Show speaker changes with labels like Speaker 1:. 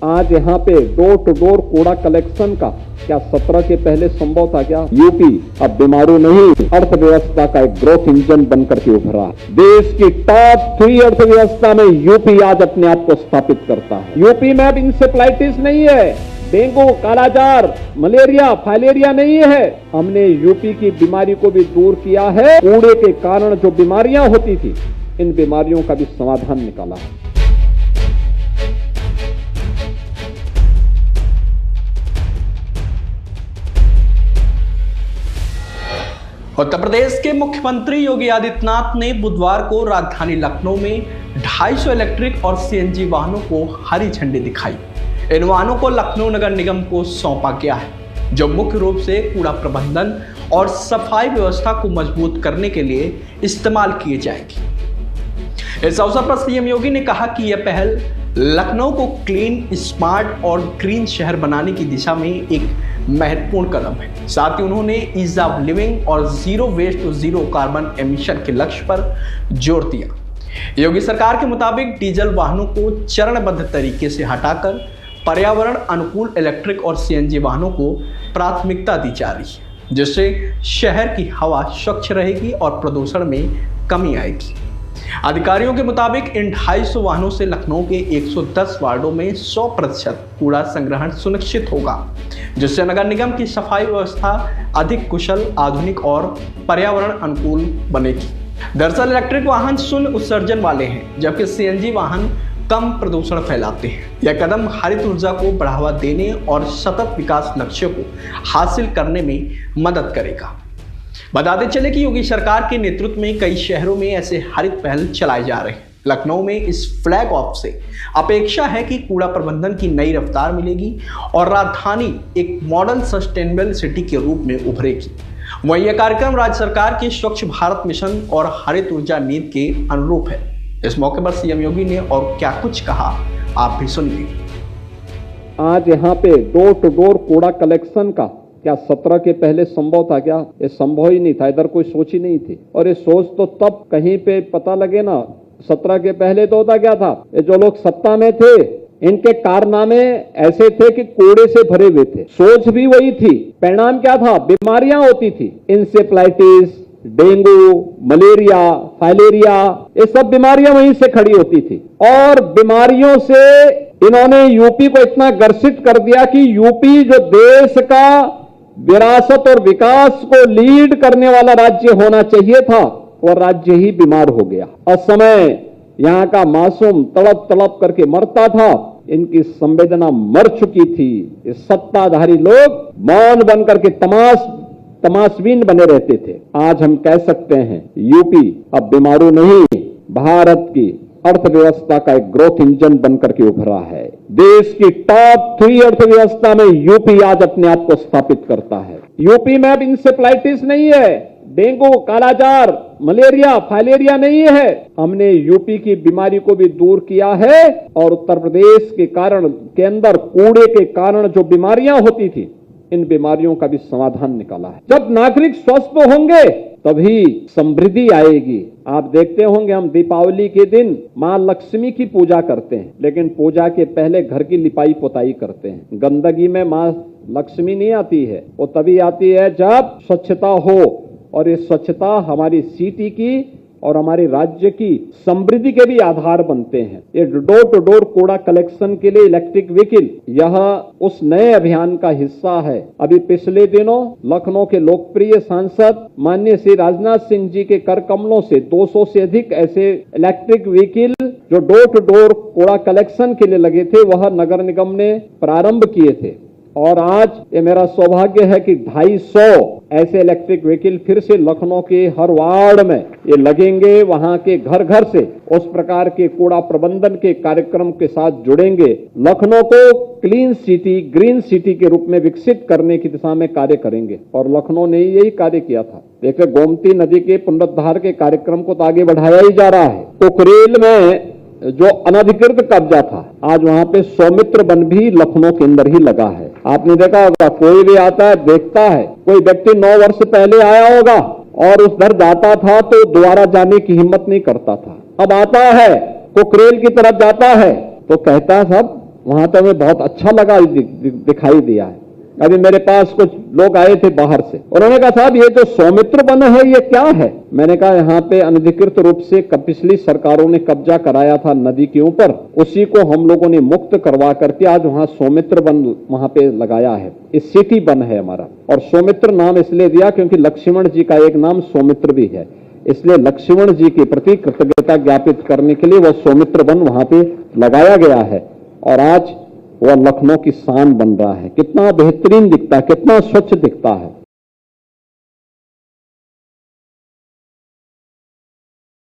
Speaker 1: आज यहाँ पे डोर टू डोर कूड़ा कलेक्शन का क्या 17 के पहले संभव था क्या? यूपी अब बीमारू नहीं, अर्थव्यवस्था का एक ग्रोथ इंजन बनकर के उभरा। देश की टॉप 3 अर्थव्यवस्था में यूपी आज अपने आप को स्थापित करता है। यूपी में अब इंसेफ्लाइटिस नहीं है, डेंगू, कालाजार, मलेरिया, फाइलेरिया नहीं है। हमने यूपी की बीमारी को भी दूर किया है। कूड़े के कारण जो बीमारियां होती थी, इन बीमारियों का भी समाधान निकाला है।
Speaker 2: उत्तर प्रदेश के मुख्यमंत्री योगी आदित्यनाथ ने बुधवार को राजधानी लखनऊ में 250 इलेक्ट्रिक और सीएनजी वाहनों को हरी झंडी दिखाई। इन वाहनों को लखनऊ नगर निगम को सौंपा गया है, जो मुख्य रूप से कूड़ा प्रबंधन और सफाई व्यवस्था को मजबूत करने के लिए इस्तेमाल किए जाएंगे। इस अवसर पर सीएम योगी ने कहा कि यह पहल लखनऊ को क्लीन, स्मार्ट और ग्रीन शहर बनाने की दिशा में एक महत्वपूर्ण कदम है। साथ ही उन्होंने ईज ऑफ लिविंग और zero waste to zero carbon emission के लक्ष्य पर जोर दिया। योगी सरकार के मुताबिक डीजल वाहनों को चरणबद्ध तरीके से हटाकर पर्यावरण अनुकूल इलेक्ट्रिक और सीएनजी वाहनों को प्राथमिकता दी जा रही है, जिससे शहर की हवा स्वच्छ रहेगी और प्रदूषण में कमी आएगी। अधिकारियों के मुताबिक इन 250 वाहनों से लखनऊ के 110 वार्डों में 100% कूड़ा संग्रहण सुनिश्चित होगा, जिससे नगर निगम की सफाई व्यवस्था अधिक कुशल, आधुनिक और पर्यावरण अनुकूल बनेगी। दरअसल इलेक्ट्रिक वाहन शून्य उत्सर्जन वाले हैं, जबकि सीएनजी वाहन कम प्रदूषण फैलाते हैं। यह कदम हरित ऊर्जा को बढ़ावा देने और सतत विकास लक्ष्यों को हासिल करने में मदद करेगा। बताते चले कि योगी सरकार के नेतृत्व में कई शहरों में ऐसे हरित पहल चलाए जा रहे हैं। लखनऊ में इस फ्लैग ऑफ से अपेक्षा है कि कूड़ा प्रबंधन की नई रफ्तार मिलेगी और राजधानी एक मॉडल सस्टेनेबल सिटी के रूप में उभरेगी। वहीं यह कार्यक्रम राज्य सरकार के स्वच्छ भारत मिशन और हरित ऊर्जा नीति के अनुरूप है। इस मौके पर सीएम योगी ने और क्या कुछ कहा, आप भी सुनिए।
Speaker 1: आज यहाँ पे डोर टू डोर कूड़ा कलेक्शन का क्या 17 के पहले संभव था क्या? ये संभव ही नहीं था, इधर कोई सोच ही नहीं थी। और ये सोच तो तब कहीं पे पता लगे ना, 17 के पहले तो होता क्या था, ये जो लोग सत्ता में थे इनके कारनामे ऐसे थे कि कूड़े से भरे हुए थे। सोच भी वही थी, परिणाम क्या था? बीमारियां होती थी, इंसेफ्लाइटिस, डेंगू, मलेरिया, फाइलेरिया, ये सब बीमारियां वहीं से खड़ी होती थी। और बीमारियों से इन्होंने यूपी को इतना ग्रसित कर दिया कि यूपी जो देश का विरासत और विकास को लीड करने वाला राज्य होना चाहिए था, वह राज्य ही बीमार हो गया। असमय यहाँ का मासूम तड़प तड़प करके मरता था, इनकी संवेदना मर चुकी थी। ये सत्ताधारी लोग मौन बन करके तमाशबीन बने रहते थे। आज हम कह सकते हैं यूपी अब बीमारू नहीं, भारत की अर्थव्यवस्था का एक ग्रोथ इंजन बनकर के उभरा है। देश की टॉप 3 अर्थव्यवस्था में यूपी आज अपने आप को स्थापित करता है। यूपी में अब इंसेफ्लाइटिस नहीं है, डेंगू, कालाजार, मलेरिया, फाइलेरिया नहीं है। हमने यूपी की बीमारी को भी दूर किया है और उत्तर प्रदेश के अंदर कूड़े के कारण जो बीमारियां होती थी, इन बीमारियों का भी समाधान निकाला है। जब नागरिक स्वस्थ होंगे तभी समृद्धि आएगी। आप देखते होंगे हम दीपावली के दिन मां लक्ष्मी की पूजा करते हैं, लेकिन पूजा के पहले घर की लिपाई पोताई करते हैं। गंदगी में मां लक्ष्मी नहीं आती है, वो तभी आती है जब स्वच्छता हो, और ये स्वच्छता हमारी सिटी की और हमारे राज्य की समृद्धि के भी आधार बनते हैं। ये डोर टू डोर कूड़ा कलेक्शन के लिए इलेक्ट्रिक व्हीकल, यह उस नए अभियान का हिस्सा है। अभी पिछले दिनों लखनऊ के लोकप्रिय सांसद माननीय श्री राजनाथ सिंह जी के कर कमलों से 200 से अधिक ऐसे इलेक्ट्रिक व्हीकल जो डोर टू डोर कूड़ा कलेक्शन के लिए लगे थे, वह नगर निगम ने प्रारंभ किए थे। और आज ये मेरा सौभाग्य है कि 250 ऐसे इलेक्ट्रिक व्हीकल फिर से लखनऊ के हर वार्ड में ये लगेंगे। वहां के घर घर से उस प्रकार के कूड़ा प्रबंधन के कार्यक्रम के साथ जुड़ेंगे। लखनऊ को क्लीन सिटी, ग्रीन सिटी के रूप में विकसित करने की दिशा में कार्य करेंगे, और लखनऊ ने यही कार्य किया था। देखिए, गोमती नदी के पुनरुद्धार के कार्यक्रम को तो आगे बढ़ाया ही जा रहा है। कुकरेल में जो अनधिकृत कब्जा था, आज वहां पे सौमित्र वन भी लखनऊ के अंदर ही लगा है। आपने देखा होगा, कोई भी आता है देखता है। कोई व्यक्ति 9 वर्ष पहले आया होगा और उस दर जाता था तो दोबारा जाने की हिम्मत नहीं करता था। अब आता है, कुकरेल की तरफ जाता है तो कहता है सब वहां तो हमें बहुत अच्छा लगा, दिखाई दिया है। अभी मेरे पास कुछ लोग आए थे बाहर से, उन्होंने कहा साहब ये जो सौमित्र वन है ये क्या है? मैंने कहा यहाँ पे अनधिकृत रूप से पिछली सरकारों ने कब्जा कराया था नदी के ऊपर, उसी को हम लोगों ने मुक्त करवा करके आज वहां सौमित्र वन वहां पे लगाया है। इस सिटी वन है हमारा, और सौमित्र नाम इसलिए दिया क्योंकि लक्ष्मण जी का एक नाम सौमित्र भी है, इसलिए लक्ष्मण जी के प्रति कृतज्ञता ज्ञापित करने के लिए वह सौमित्र वन वहां पे लगाया गया है। और आज वह लखनऊ की शान बन रहा है। कितना बेहतरीन दिखता है, कितना स्वच्छ दिखता है।